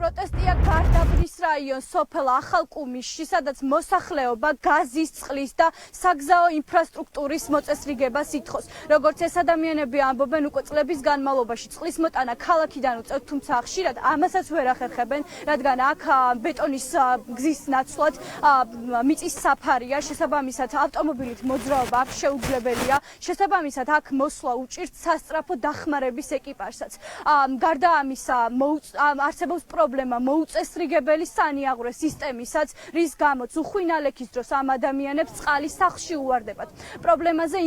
პროტესტია გარდაბრის რაიონს სოფელ ახალკუმისში, სადაც მოსახლეობა გაზის, წყლის და საგზაო ინფრასტრუქტურის მოწესრიგებას ითხოვს. როგორც ეს ადამიანები ამბობენ, უკვე წლების განმავლობაში წყლის მოტანა ქალაქიდან უწევთ, თუმცა ხშირად ამასაც ვერ ახერხებენ, რადგან აქ ბეტონის გზის ნაცვლად მიწის საფარია, შესაბამისად ავტომობილით მოძრაობა აქ შეუძლებელია, შესაბამისად აქ მოსვლა უჭირთ სასწრაფო დახმარების ეკიპაჟსაც. გარდა ამისა, არსებობს პრობლემა მოუწესრიგებელი სანიაღვრე სისტემისაც, რის გამოც უხვინალექის დროს ამ ადამიანებს წყალი სახლში უვარდებათ. პრობლემაზე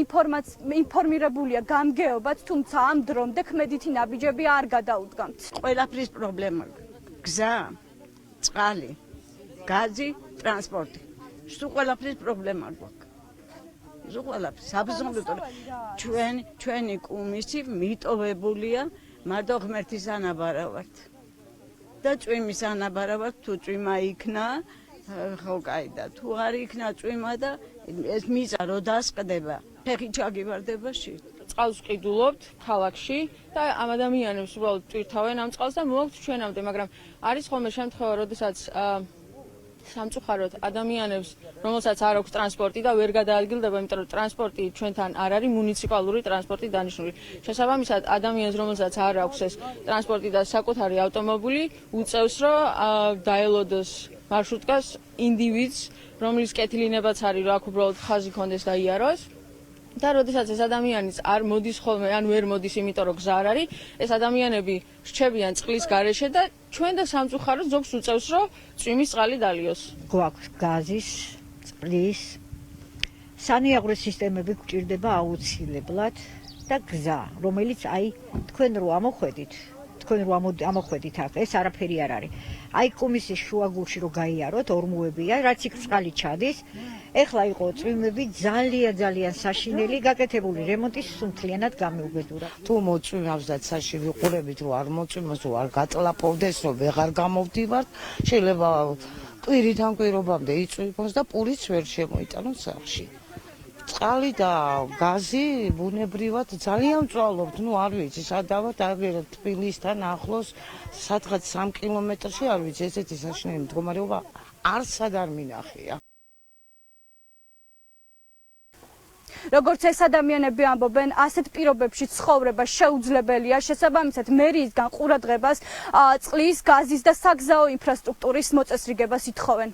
ინფორმირებულია გამგეობაც, თუმცა ამ დრომდე ქმედითი ნაბიჯები არ გადაუდგამთ. ყველაფრის პრობლემა გზა, წყალი, გაზი, ტრანსპორტი. სულ ყველაფრის პრობლემა გვაქვს. სულ ყველაფრის აბსოლუტურად ჩვენი კუმისი მიტოვებულია მარტო ღმერთის ანაბარავად. და წვიმის ანაბარავად, თუ წვიმა იქნა, ხო კაი და თუ არ იქნა წვიმა და ეს მიწა რო დასყდება, ფეხი ჩაგივარდება შიგ. წყალს ვყიდულობთ ქალაქში და ამ ადამიანებს უბრალოდ ტვირთავენ ამ წყალს და მოვაქვთ ჩვენამდე, მაგრამ არის ხოლმე შემთხვევა, როდესაც სამწუხაროდ ადამიანებს, რომელსაც არ აქვს ტრანსპორტი და ვერ გადაადგილდება, იმიტომ რომ ტრანსპორტი ჩვენთან არ არის მუნიციპალური ტრანსპორტი დანიშნული. შესაბამისად, ადამიანს, რომელსაც არ აქვს ეს ტრანსპორტი და საკუთარი ავტომობილი, უწევს, რომ დაელოდოს მარშრუტკას ინდივიდს, რომლის კეთილინებაც არის, რომ აქ უბრალოდ ხაზი ქონდეს და იაროს. და როდესაც ეს ადამიანიც არ მოდის ხოლმე, ან ვერ მოდის, იმიტომ რომ გზა არ არის, ეს ადამიანები რჩებიან წყლის გარეშე და ჩვენ და სამწუხაროდ ზოგს უწევს, რომ წვიმის წყალი დალიოს. გვაქვს გაზის, წყლის, სანიაღვრე სისტემები გვჭირდება აუცილებლად და გზა, რომელიც თქვენ რო ამოხვედით აქ, ეს არაფერი არ არის. კუმისის შუაგულში რო გაიაროთ, ორმოებია, რაც იქ წყალი ჩადის. ეხლა იყო წვიმები ძალიან საშინელი, გაკეთებული რემონტი სუნთლიანად გამეუბედურა. თუ მოწვიმავს და საში ვიყურებით, რომ არ მოწვიმოს, რომ არ გატლაპოვდეს, რომ ვეღარ გამოვდივართ, შეიძლება კვირით ან კვირობამდე იწვიმოს და პურიც ვერ შემოიტანოს სახლში. წყალი და გაზი ბუნებრივად ძალიან ვწვალობთ, არ ვიცი, სადავართ, თბილისთან ახლოს, სადღაც 3 კილომეტრში, არ ვიცი, ესეთი საშინელი მდგომარეობა არცად არ მინახია. როგორც ეს ადამიანები ამბობენ, ასეთ პირობებში ცხოვრება შეუძლებელია, შესაბამისად მერიისგან ყურადღებას წყლის, გაზის და საგზაო ინფრასტრუქტურის მოწესრიგებას ითხოვენ.